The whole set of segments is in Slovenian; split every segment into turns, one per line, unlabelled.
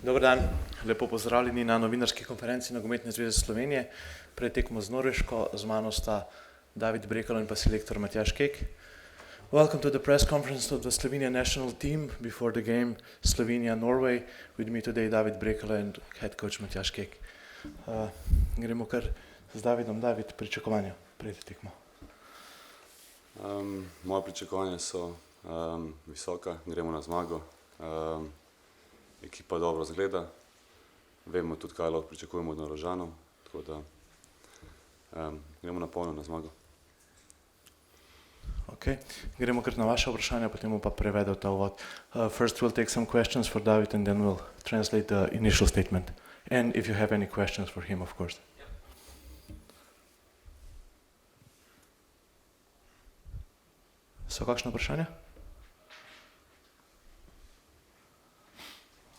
Dober dan, lepo pozdravljeni na novinarski konferenci Nogometne zveze Slovenije. Pred tekmo z Norveško, z mano sta David Brekalo in pa selektor Matjaž Kek. Welcome to the press conference of the Slovenia national team before the game Slovenia-Norway. With me today David Brekalo and head coach Matjaž Kek. Gremo kar z Davidom. David, pričakovanja pred tekmo.
Moje pričakovanja so visoka, gremo na zmago. Ekipa dobro zgleda, vemo tudi, kaj lahko pričakujemo od Norvežanov, tako da gremo na polno na zmago.
Okay. Gremo kar na vaše vprašanje, potem bom pa prevedel ta uvod. First we'll take some questions for David and then we'll translate the initial statement. And if you have any questions for him, of course. So kakšno vprašanje?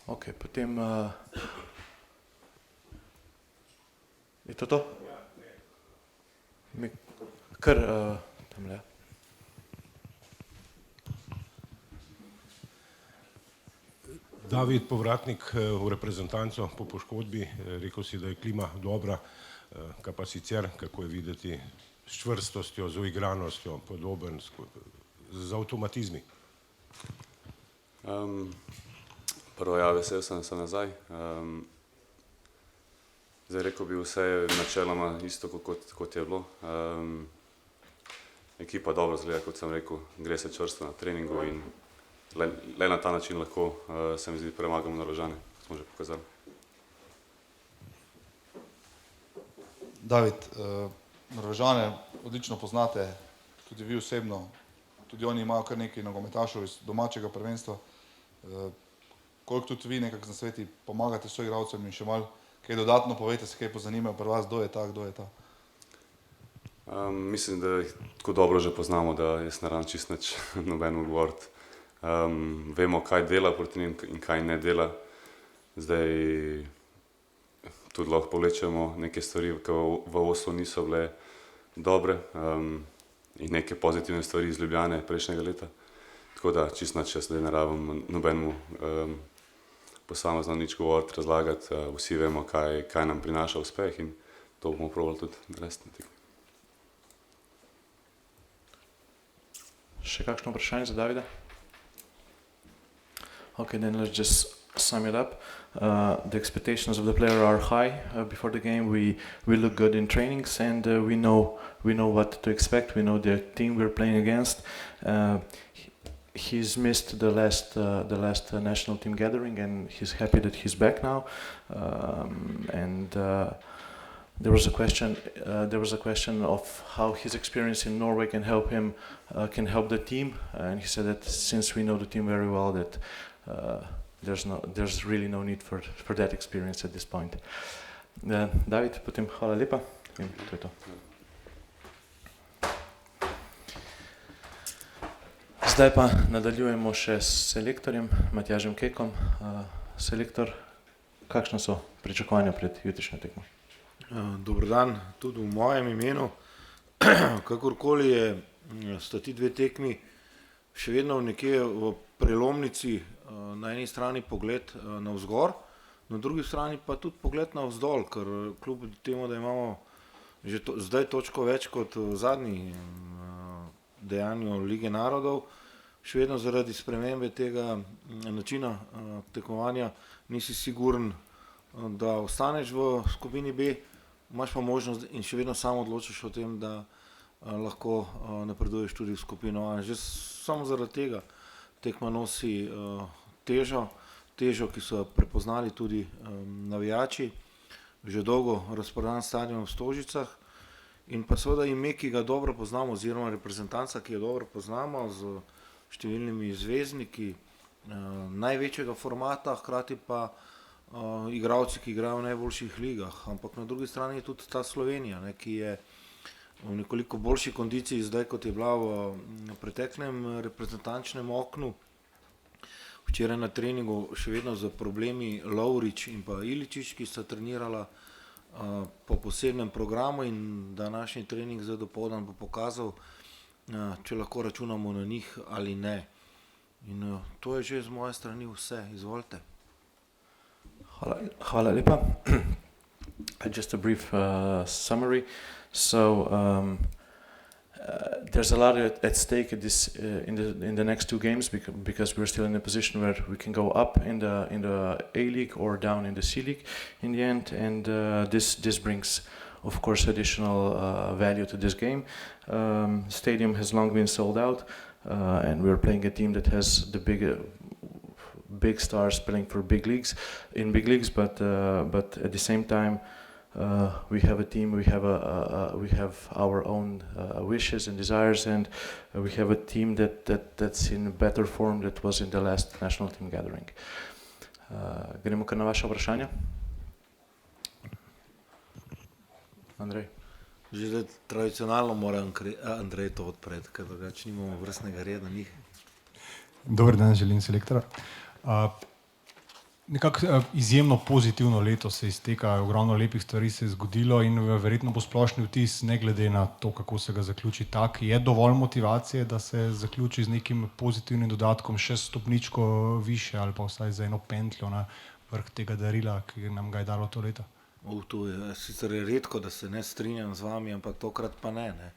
Ok, potem je to? Kar tamle.
David, povratnik v reprezentanco po poškodbi, rekel si, da je klima dobra, kaj pa sicer, kako je videti s čvrstostjo, z uigranostjo, podoben, z avtomatizmi?
Prvo, vesel sem nazaj. Zdaj rekel bi vse načeloma isto, kot je bilo. Ekipa dobro zgleda, kot sem rekel, gre se čvrsto na treningu in le na ta način lahko se mi zdi premagamo Norvežane, kot smo že pokazali.
David, Norvežane odlično poznate, tudi vi osebno, tudi oni imajo kar nekaj nogometašov iz domačega prvenstva. Koliko tudi vi nekako na sveti pomagate soigralcem in še malo kaj dodatno povejte, se kaj pozanimajo pri vas, kdo je ta?
Mislim, da jih tako dobro že poznamo, da jaz ne rabim čisto nič nobeno govoriti. Vemo, kaj dela proti njim in kaj ne dela. Zdaj tudi lahko povlečemo neke stvari, ki v Oslu niso bile dobre in neke pozitivne stvari iz Ljubljane prejšnjega leta. Tako da čisto nič jaz zdaj ne rabim nobenemu posamezno nič govoriti, razlagati. Vsi vemo, kaj nam prinaša uspeh in to bomo probali tudi narediti na tekmi.
Še kakšno vprašanje za Davida? Okay, then let's just sum it up. The expectations of the player are high before the game. We look good in trainings and we know what to expect. We know the team we're playing against. He's missed the last national team gathering and he's happy that he's back now. There was a question of how his experience in Norway can help him, can help the team, and he said that since we know the team very well, that there's really no need for that experience at this point. David, potem hvala lepa in to je to. Zdaj pa nadaljujemo še s selektorjem Matjažem Kekom. Selektor, kakšna so pričakovanja pred jutrišnjo tekmo?
Dober dan, tudi v mojem imenu. Kakorkoli sta ti dve tekmi še vedno nekje v prelomnici, na eni strani pogled navzgor, na drugi strani pa tudi pogled navzdol, ker kljub temu, da imamo že zdaj točko več kot v zadnji dejanju Lige narodov, še vedno zaradi spremembe tega načina tekmovanja nisi siguren, da ostaneš v skupini B, imaš pa možnost in še vedno sam odločiš o tem, da lahko napreduješ tudi v skupino A. Že samo zaradi tega tekma nosi težo, ki so jo prepoznali tudi navijači, že dolgo razprodan stadion v Stožicah in pa seveda ime, ki ga dobro poznamo, oziroma reprezentanca, ki jo dobro poznamo z številnimi zvezdniki največjega formata, hkrati pa igralci, ki igrajo v najboljših ligah, ampak na drugi strani je tudi ta Slovenija, ki je v nekoliko boljši kondiciji zdaj, kot je bila v preteklem reprezentančnem oknu. Včeraj na treningu še vedno z problemi Lovrič in pa Iličić, ki sta trenirala po posebnem programu in današnji trening zdaj dopoldan bo pokazal, če lahko računamo na njih ali ne. In to je že z moje strani vse. Izvolite.
Hvala lepa. Just a brief summary. So there's a lot at stake at this in the next two games because we're still in a position where we can go up in the A League or down in the C League in the end, and this brings, of course, additional value to this game. Stadium has long been sold out, and we're playing a team that has the big stars playing for big leagues, but at the same time, we have a team. We have our own wishes and desires, and we have a team that's in better form that was in the last national team gathering. Gremo kar na vaše vprašanje. Andrej.
Že zdaj tradicionalno mora Andrej to odpreti, ker drugače nimamo vrstnega reda njih.
Dober dan, želim selektora. Nekako izjemno pozitivno leto se izteka, ogromno lepih stvari se je zgodilo in verjetno bo splošni vtis, ne glede na to, kako se ga zaključi tak, je dovolj motivacije, da se zaključi z nekim pozitivnim dodatkom, še stopničko više ali pa vsaj za eno pentljo na vrh tega darila, ki nam ga je dalo to leto.
To je sicer redko, da se ne strinjam z vami, ampak tokrat pa ne.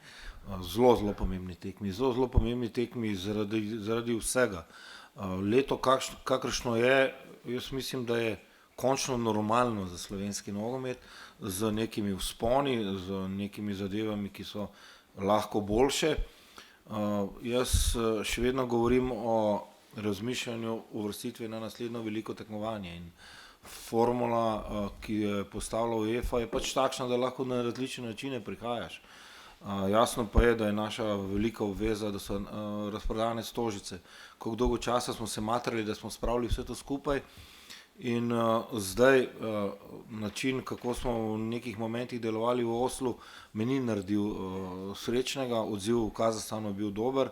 Zelo pomembni tekmi zaradi vsega. Leto, kakršno je, jaz mislim, da je končno normalno za slovenski nogomet, z nekimi vzponi, z nekimi zadevami, ki so lahko boljše. Jaz še vedno govorim o razmišljanju uvrstitve na naslednjo veliko tekmovanje in formula, ki je postavila UEFA, je pač takšna, da lahko na različne načine prihajaš. Jasno pa je, da je naša velika obveza, da so razprodane stožice. Koliko dolgo časa smo se matrali, da smo spravili vse to skupaj in zdaj način, kako smo v nekih momentih delovali v Oslu, me ni naredil srečnega, odziv v Kazahstanu je bil dober,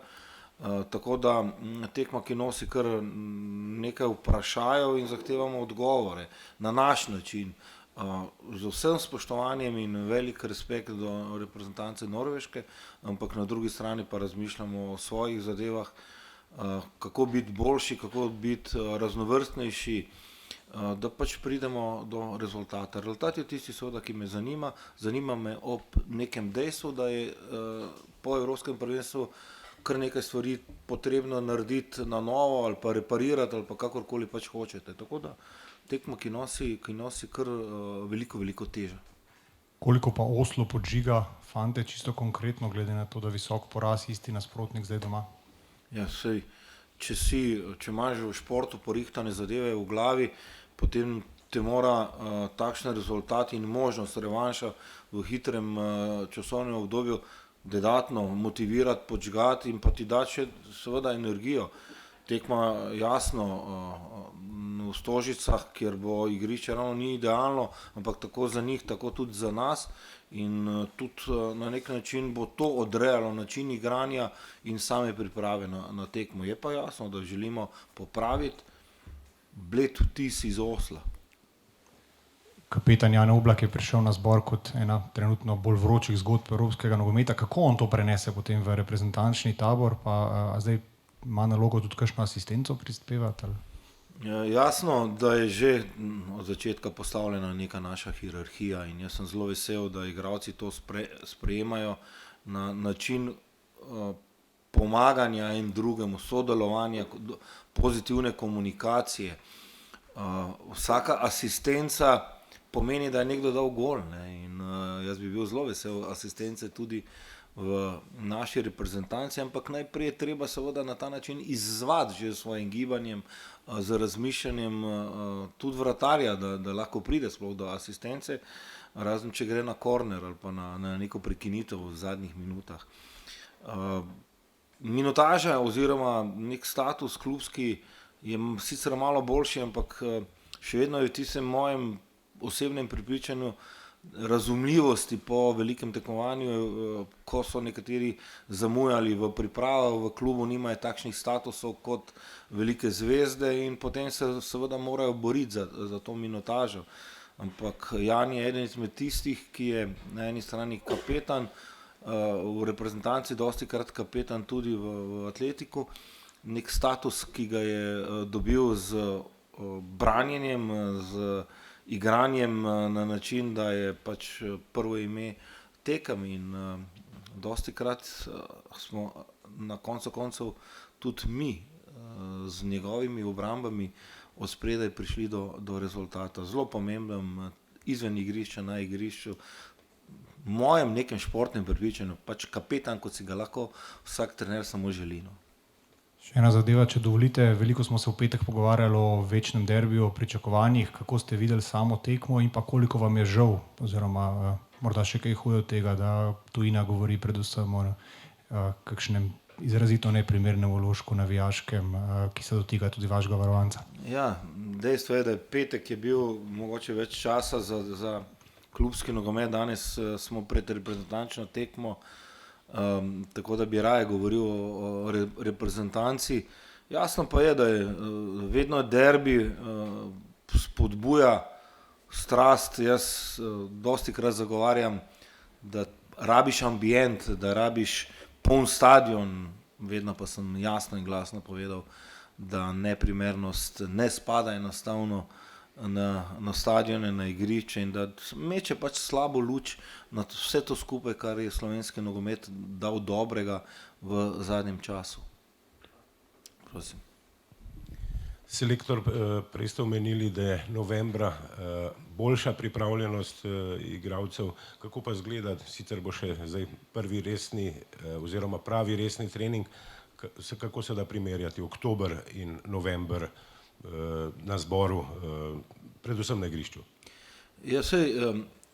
tako da tekma, ki nosi kar nekaj vprašajev in zahtevamo odgovore na naš način. Z vsem spoštovanjem in velik respekt do reprezentance Norveške, ampak na drugi strani pa razmišljamo o svojih zadevah, kako biti boljši, kako biti raznovrstnejši, da pač pridemo do rezultata. Rezultat je tisti seveda, ki me zanima. Zanima me ob nekem dejstvu, da je po evropskem prvenstvu kar nekaj stvari potrebno narediti na novo ali pa reparirati ali pa kakorkoli pač hočete. Tako da tekma, ki nosi kar veliko težo.
Koliko pa Oslo podžiga fante, čisto konkretno, glede na to, da visok poraz, isti nasprotnik zdaj doma?
Ja, sej, če imaš v športu porihtane zadeve v glavi, potem te mora takšen rezultat in možnost revanša v hitrem časovnem obdobju dodatno motivirati, podžgati in pa ti dati še seveda energijo. Tekma jasno v Stožicah, kjer bo igrišče ravno ni idealno, ampak tako za njih, tako tudi za nas in tudi na nek način bo to odrejalo način igranja in same priprave na tekmo. Je pa jasno, da želimo popraviti bled vtis iz Osla.
Kapetan Jan Oblak je prišel na zbor kot ena trenutno bolj vročih zgodb evropskega nogometa. Kako on to prenese potem v reprezentančni tabor, pa zdaj ima nalogo tudi kakšno asistenco prispevati?
Jasno, da je že od začetka postavljena neka naša hierarhija in jaz sem zelo vesel, da igralci to sprejemajo na način pomaganja en drugemu, sodelovanja, pozitivne komunikacije. Vsaka asistenca pomeni, da je nekdo dal gol, in jaz bi bil zelo vesel asistence tudi v naši reprezentanci, ampak najprej je treba seveda na ta način izzvati že s svojim gibanjem, z razmišljanjem tudi vratarja, da lahko pride sploh do asistence, razen če gre na korner ali pa na neko prekinitev v zadnjih minutah. Minutaža oziroma nek status klubski je sicer malo boljši, ampak še vedno je v tistem mojem osebnem prepričanju razumljivosti po velikem tekmovanju, ko so nekateri zamujali v pripravo, v klubu nimajo takšnih statusov kot velike zvezde in potem se seveda morajo boriti za to minutažo. Ampak Jan je eden izmed tistih, ki je na eni strani kapetan, v reprezentanci dostikrat kapetan tudi v atletiku, nek status, ki ga je dobil z branjenjem, z igranjem na način, da je pač prvo ime tekem in dosti krat smo na koncu koncev tudi mi z njegovimi obrambami od spredaj prišli do rezultata. Zelo pomemben izven igrišča, na igrišču, mojem nekem športnem prepričanju, pač kapetan, kot si ga lahko vsak trener samo želi. No.
Še ena zadeva, če dovolite, veliko smo se v petek pogovarjali o večnem derbiju, o pričakovanjih, kako ste videli samo tekmo in pa koliko vam je žal, oziroma morda še kaj huje od tega, da tujina govori predvsem o kakšnem izrazito neprimernem vložku navijaškem, ki se dotika tudi vašega varovanca.
Ja, dejstvo je, da petek je bil mogoče več časa za klubski nogomet, danes smo pred reprezentančno tekmo, tako da bi raje govoril o reprezentanci. Jasno pa je, da je vedno derbi spodbuja strast. Jaz dosti krat zagovarjam, da rabiš ambient, da rabiš poln stadion, vedno pa sem jasno in glasno povedal, da neprimernost ne spada enostavno na stadione, na igrišče in da meče pač slabo luč na vse to skupaj, kar je slovenski nogomet dal dobrega v zadnjem času. Prosim.
Selektor, prej ste omenili, da je novembra boljša pripravljenost igralcev. Kako pa izgleda, sicer bo še zdaj prvi resni oziroma pravi resni trening, kako se da primerjati oktober in november na zboru, predvsem na igrišču?
Ja, sej,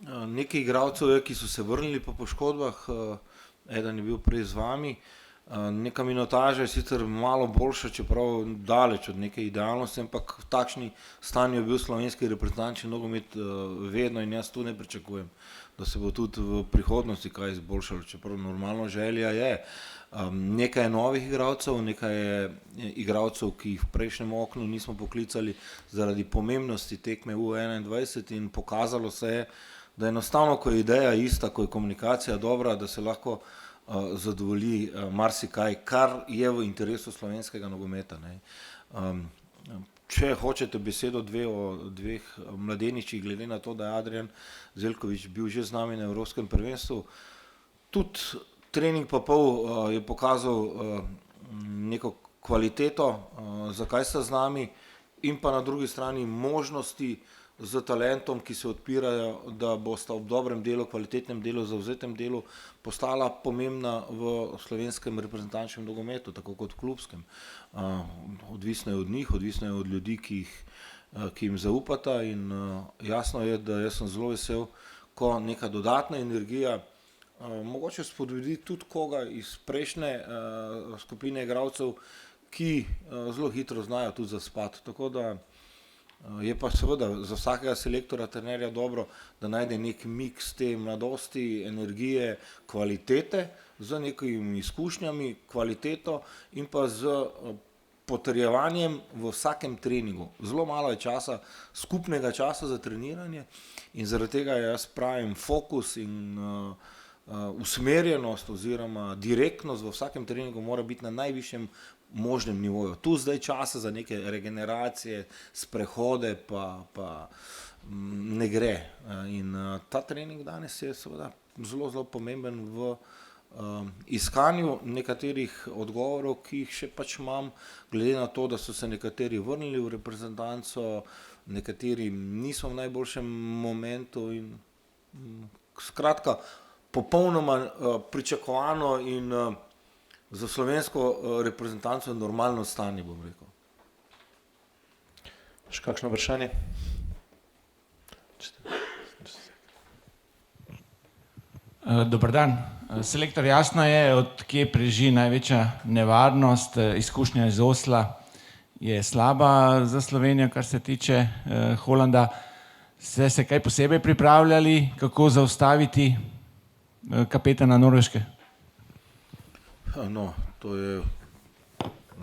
nekaj igralcev je, ki so se vrnili po poškodbah, eden je bil prej z vami. Neka minutaža je sicer malo boljša, čeprav daleč od neke idealnosti, ampak v takšni stanju je bil slovenski reprezentančni nogomet vedno in jaz tu ne pričakujem, da se bo tudi v prihodnosti kaj izboljšalo, čeprav normalno želja je. Nekaj je novih igralcev, nekaj je igralcev, ki jih v prejšnjem oknu nismo poklicali zaradi pomembnosti tekme U21 in pokazalo se je, da enostavno, ko je ideja ista, ko je komunikacija dobra, da se lahko zadovolji marsikaj, kar je v interesu slovenskega nogometa. Če hočete besedo o dveh mladeničih, glede na to, da je Adrijan Zeljković bil že z nami na Evropskem prvenstvu, tudi trening pa pol je pokazal neko kvaliteto, zakaj sta z nami, in pa na drugi strani možnosti z talentom, ki se odpirajo, da bosta ob dobrem delu, kvalitetnem delu, zavzetem delu postala pomembna v slovenskem reprezentančnem nogometu, tako kot klubskem. Odvisno je od njih, odvisno je od ljudi, ki jim zaupata in jasno je, da jaz sem zelo vesel, ko neka dodatna energija mogoče spodbudi tudi koga iz prejšnje skupine igralcev, ki zelo hitro znajo tudi zaspati. Tako da je pa seveda za vsakega selektora, trenerja dobro, da najde nek miks te mladosti, energije, kvalitete z nekimi izkušnjami, kvaliteto in pa z potrjevanjem v vsakem treningu. Zelo malo je časa, skupnega časa za treniranje in zaradi tega jaz pravim fokus in usmerjenost oziroma direktnost v vsakem treningu mora biti na najvišjem možnem nivoju. Tu zdaj časa za neke regeneracije, sprehode pa ne gre. In ta trening danes je seveda zelo, zelo pomemben v iskanju nekaterih odgovorov, ki jih še pač imam, glede na to, da so se nekateri vrnili v reprezentanco, nekateri niso v najboljšem momentu in skratka, popolnoma pričakovano in za slovensko reprezentanco normalno stanje, bom rekel.
Še kakšno vprašanje?
Dober dan. Selektor, jasno je, od kje preži največja nevarnost. Izkušnja iz Osla je slaba za Slovenijo, kar se tiče Holanda. Ste se kaj posebej pripravljali, kako zaustaviti kapetana Norveške?
No, to je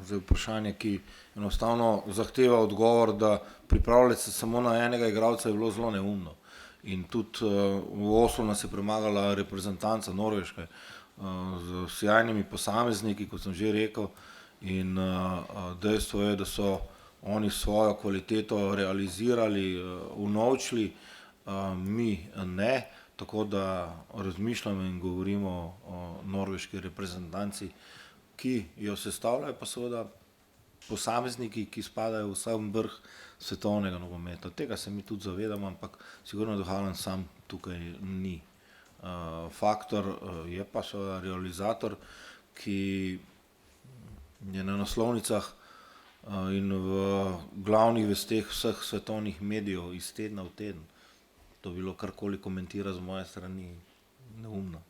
zdaj vprašanje, ki enostavno zahteva odgovor, da pripravljati se samo na enega igralca je bilo zelo neumno. In tudi v Oslu nas je premagala reprezentanca Norveške z sjajnimi posamezniki, kot sem že rekel, in dejstvo je, da so oni svojo kvaliteto realizirali, unovčili, mi ne, tako da razmišljamo in govorimo o norveški reprezentanci, ki jo sestavljajo pa seveda posamezniki, ki spadajo v sam vrh svetovnega nogometa. Tega se mi tudi zavedamo, ampak sigurno, da Haaland sam tukaj ni faktor, je pa seveda realizator, ki je na naslovnicah in v glavnih vesteh vseh svetovnih medijev iz tedna v teden. To bilo karkoli komentira z moje strani neumno.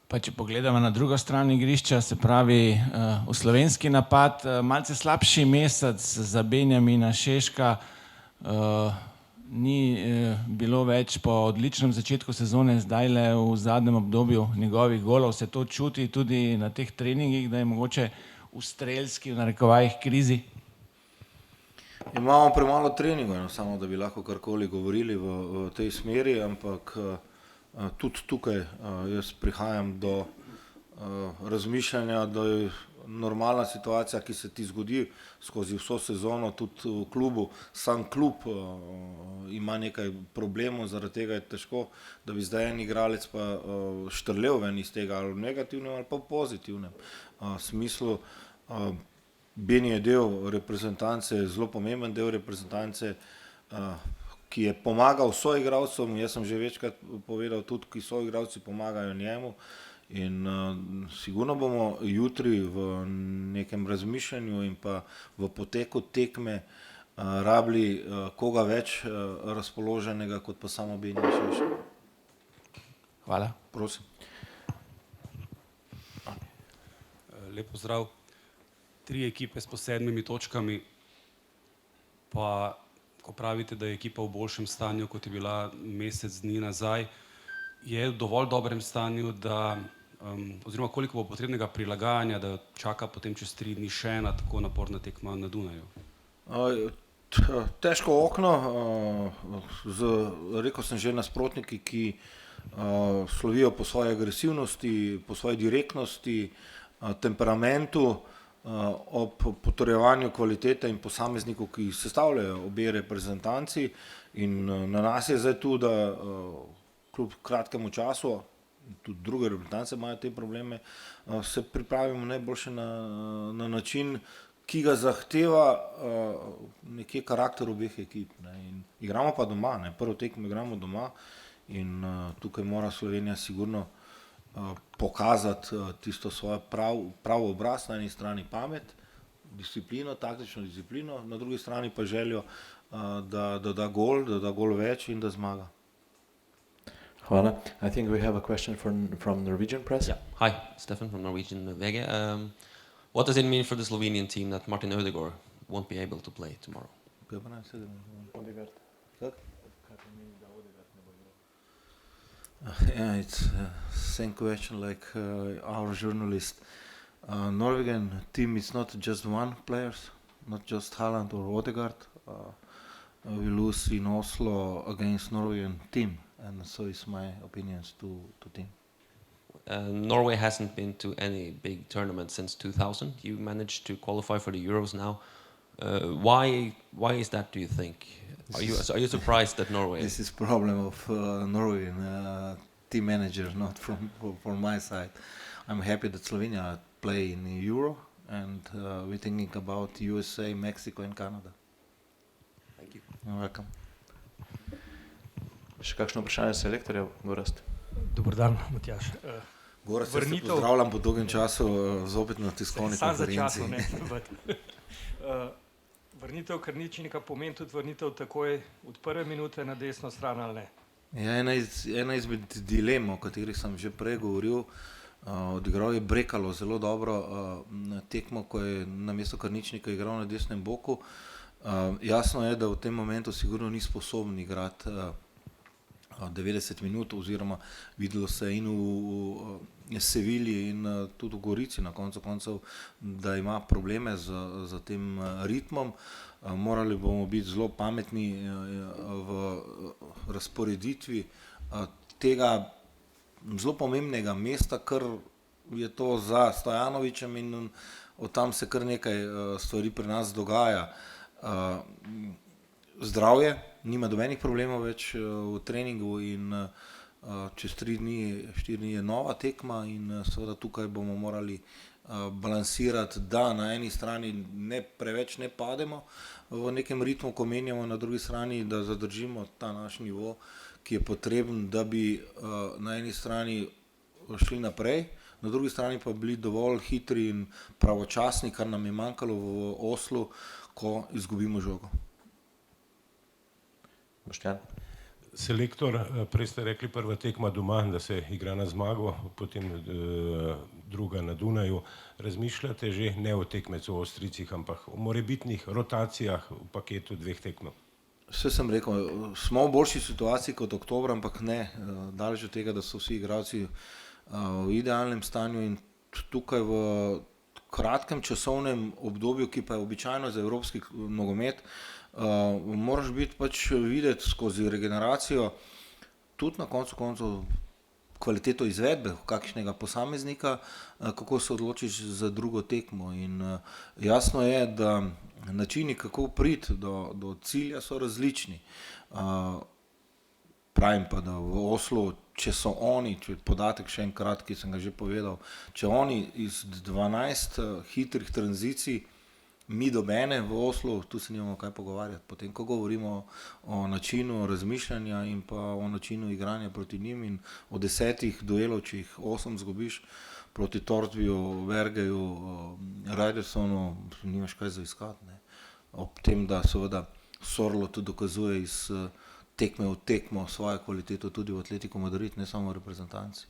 Pa če pogledamo na drugo stran igrišča, se pravi v slovenski napad, malce slabši mesec za Benjamina Šeška, ni bilo več po odličnem začetku sezone, zdajle v zadnjem obdobju njegovih golov, se to čuti tudi na teh treningih, da je mogoče v strelski, v narekovajih, krizi?
Imamo premalo treningov, samo da bi lahko karkoli govorili v tej smeri, ampak tudi tukaj jaz prihajam do razmišljanja, da je normalna situacija, ki se ti zgodi skozi vso sezono, tudi v klubu. Sam klub ima nekaj problemov, zaradi tega je težko, da bi zdaj en igralec pa štrlel ven iz tega, ali v negativnem ali pa v pozitivnem smislu. Beni je del reprezentance, zelo pomemben del reprezentance, ki je pomagal soigralcem, jaz sem že večkrat povedal tudi, ki soigralci pomagajo njemu. In sigurno bomo jutri v nekem razmišljanju in pa v poteku tekme rabili koga več razpoloženega kot pa samo Benjamin Šeško.
Hvala.
Prosim.
Lep pozdrav. 3 ekipe s po 7 točkami, pa ko pravite, da je ekipa v boljšem stanju, kot je bila mesec dni nazaj, je v dovolj dobrem stanju, da oziroma koliko bo potrebnega prilagajanja, da čaka potem čez 3 dni še ena tako naporna tekma na Dunaju?
Težko okno, rekel sem že, nasprotniki, ki slovijo po svoji agresivnosti, po svoji direktnosti, temperamentu, ob potrjevanju kvalitete in posameznikov, ki sestavljajo obe reprezentanci. In na nas je zdaj tu, da kljub kratkemu času, tudi druge reprezentance imajo te probleme, se pripravimo najboljše na način, ki ga zahteva nekje karakter obeh ekip. In igramo pa doma, prvo tekmo igramo doma in tukaj mora Slovenija sigurno pokazati tisto svojo pravo obraz, na eni strani pamet, disciplino, taktično disciplino, na drugi strani pa željo, da da gol več in da zmaga.
Hvala. I think we have a question from Norwegian press.
Yeah. Hi, Stefan from Norwegian VG. What does it mean for the Slovenian team that Martin Ødegaard won't be able to play tomorrow?
Yeah, it's same question like our journalist. Norwegian team is not just one players, not just Haaland or Ødegaard. We lose in Oslo against Norwegian team, and so is my opinions to team.
Norway hasn't been to any big tournament since 2000. You managed to qualify for the Euros now. Why is that, do you think? Are you surprised that Norway?
This is problem of Norwegian team manager, not from my side. I'm happy that Slovenia play in the Euro, and we're thinking about USA, Mexico and Canada.
Thank you.
You're welcome.
Še kakšno vprašanje selektorja, Gorazd?
Dober dan, Matjaž.
Gorazd, jaz te pozdravljam po dolgem času zopet na tiskovni konferenci.
Sam za časom, vrnitev Krničnika pomeni tudi vrnitev takoj od prve minute na desno stran ali ne?
Ja, ena izmed dilem, o katerih sem že prej govoril, odigral je Brekalo zelo dobro tekmo, ko je namesto Krničnika igral na desnem boku. Jasno je, da v tem momentu sigurno ni sposoben igrati 90 minut, oziroma videlo se in v Sevilji in tudi v Gorici na koncu koncev, da ima probleme z tem ritmom. Morali bomo biti zelo pametni v razporeditvi tega zelo pomembnega mesta, ker je to za Stojanovićem in od tam se kar nekaj stvari pri nas dogaja. Zdravje, nima dobenih problemov več v treningu in čez 3 dni, 4 dni je nova tekma in seveda tukaj bomo morali balansirati, da na eni strani ne preveč ne pademo v nekem ritmu, ko menjamo, na drugi strani, da zadržimo ta naš nivo, ki je potreben, da bi na eni strani šli naprej, na drugi strani pa bili dovolj hitri in pravočasni, kar nam je manjkalo v Oslu, ko izgubimo žogo.
Boštjan?
Selektor, prej ste rekli prva tekma doma, da se igra na zmago, potem druga na Dunaju. Razmišljate že ne o tekmecu v Ostricih, ampak o morebitnih rotacijah v paketu 2 tekmov?
Vse sem rekel, smo v boljši situaciji kot oktobra, ampak ne, daleč od tega, da so vsi igralci v idealnem stanju in tukaj v kratkem časovnem obdobju, ki pa je običajno za evropski nogomet, moraš biti pač videti skozi regeneracijo tudi na koncu koncev kvaliteto izvedbe kakšnega posameznika, kako se odločiš za drugo tekmo in jasno je, da načini, kako priti do cilja, so različni. Pravim pa, da v Oslu, če so oni, če podatek še enkrat, ki sem ga že povedal, če oni iz 12 hitrih tranzicij, mi dobene v Oslu, tu se nimamo kaj pogovarjati. Potem, ko govorimo o načinu razmišljanja in pa o načinu igranja proti njim in o 10 duelov, če jih 8 zgubiš proti Tortviju, Vergeju, Rajdersonu, nimaš kaj za iskati, ne. Ob tem, da seveda Sorlo tudi dokazuje iz tekme v tekmo svojo kvaliteto tudi v Atletico Madrid, ne samo v reprezentanci.